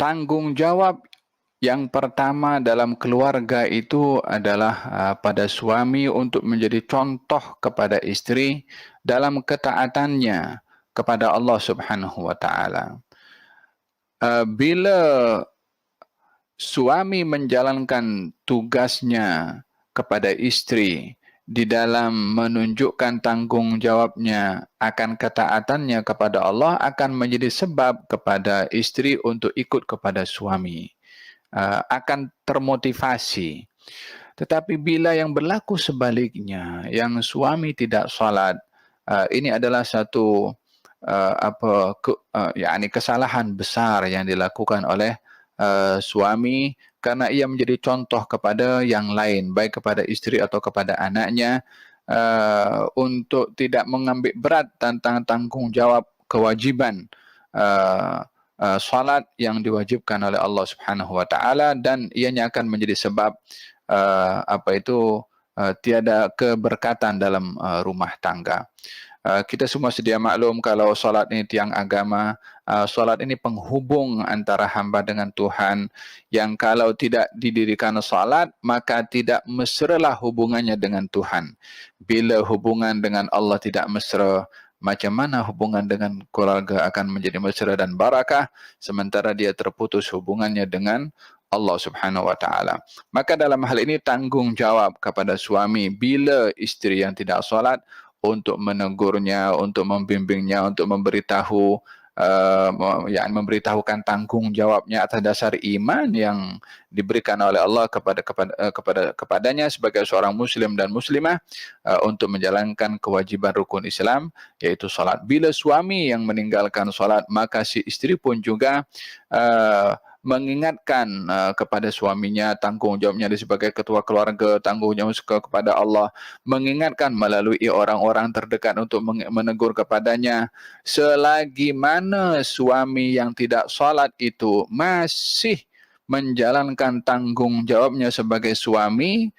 Tanggung jawab yang pertama dalam keluarga itu adalah pada suami untuk menjadi contoh kepada istri dalam ketaatannya kepada Allah Subhanahu wa taala. Bila suami menjalankan tugasnya kepada istri di dalam menunjukkan tanggung jawabnya akan ketaatannya kepada Allah akan menjadi sebab kepada istri untuk ikut kepada suami, akan termotivasi. Tetapi bila yang berlaku sebaliknya, yang suami tidak salat, ini adalah satu yakni kesalahan besar yang dilakukan oleh suami karena ia menjadi contoh kepada yang lain, baik kepada istri atau kepada anaknya, untuk tidak mengambil berat tentang tanggung jawab kewajiban uh, salat yang diwajibkan oleh Allah Subhanahu wa taala, dan ianya akan menjadi sebab tiada keberkatan dalam rumah tangga. Kita semua sedia maklum kalau solat ini tiang agama. Solat ini penghubung antara hamba dengan Tuhan, yang kalau tidak didirikan solat maka tidak mesralah hubungannya dengan Tuhan. Bila hubungan dengan Allah tidak mesra, macam mana hubungan dengan keluarga akan menjadi mesra dan barakah sementara dia terputus hubungannya dengan Allah Subhanahu wa taala. Maka dalam hal ini tanggung jawab kepada suami bila istri yang tidak solat untuk menegurnya, untuk membimbingnya, untuk memberitahu, memberitahukan tanggung jawabnya atas dasar iman yang diberikan oleh Allah kepadanya sebagai seorang muslim dan muslimah, untuk menjalankan kewajiban rukun Islam yaitu salat. Bila suami yang meninggalkan salat, maka si istri pun juga mengingatkan kepada suaminya tanggung jawabnya dia sebagai ketua keluarga, tanggung jawab kepada Allah, mengingatkan melalui orang-orang terdekat untuk menegur kepadanya. Selagi mana suami yang tidak salat itu masih menjalankan tanggung jawabnya sebagai suami,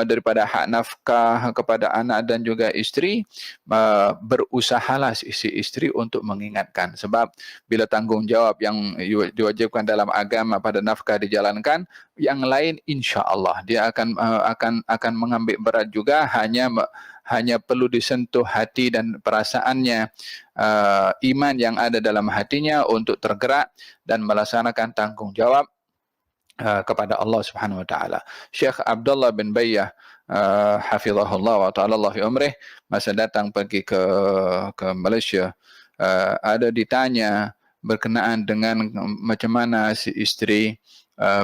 daripada hak nafkah kepada anak dan juga istri, berusahalah si istri untuk mengingatkan. Sebab bila tanggung jawab yang diwajibkan dalam agama pada nafkah dijalankan, yang lain insya-Allah dia akan mengambil berat juga, hanya perlu disentuh hati dan perasaannya, iman yang ada dalam hatinya untuk tergerak dan melaksanakan tanggung jawab kepada Allah Subhanahu wa taala. Syekh Abdullah bin Bayyah hafizahullah wa ta'ala fi umrih, masa datang pergi ke Malaysia, ada ditanya berkenaan dengan macam mana si isteri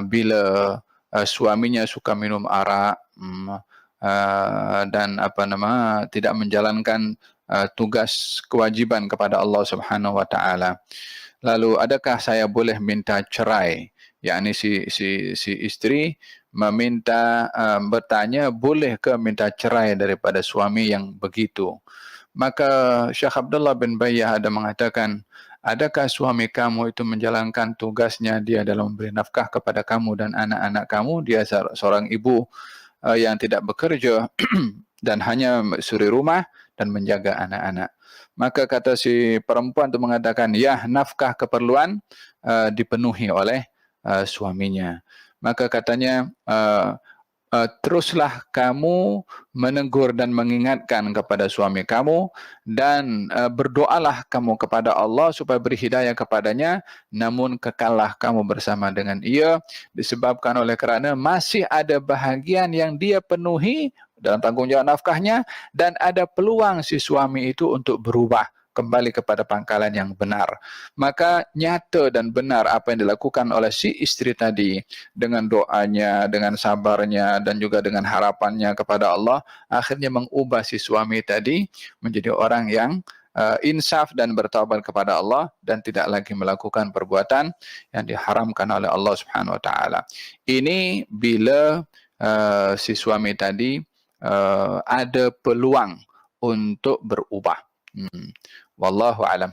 bila suaminya suka minum arak, dan tidak menjalankan tugas kewajiban kepada Allah Subhanahu wa taala. Lalu adakah saya boleh minta cerai? Yakni si istri meminta, bertanya boleh ke minta cerai daripada suami yang begitu. Maka Syekh Abdullah bin Bayyah ada mengatakan, adakah suami kamu itu menjalankan tugasnya dia dalam memberi nafkah kepada kamu dan anak-anak kamu? Dia seorang ibu yang tidak bekerja dan hanya suri rumah dan menjaga anak-anak. Maka kata si perempuan itu mengatakan, ya, nafkah keperluan dipenuhi oleh suaminya. Maka katanya, teruslah kamu menegur dan mengingatkan kepada suami kamu, dan berdoalah kamu kepada Allah supaya beri hidayah kepadanya, namun kekallah kamu bersama dengan ia, disebabkan oleh kerana masih ada bahagian yang dia penuhi dalam tanggung jawab nafkahnya, dan ada peluang si suami itu untuk berubah kembali kepada pangkalan yang benar. Maka nyata dan benar apa yang dilakukan oleh si istri tadi, dengan doanya, dengan sabarnya, dan juga dengan harapannya kepada Allah, akhirnya mengubah si suami tadi menjadi orang yang insaf dan bertaubat kepada Allah, dan tidak lagi melakukan perbuatan yang diharamkan oleh Allah Subhanahu wa taala. Ini bila si suami tadi ada peluang untuk berubah. Wallahu alam.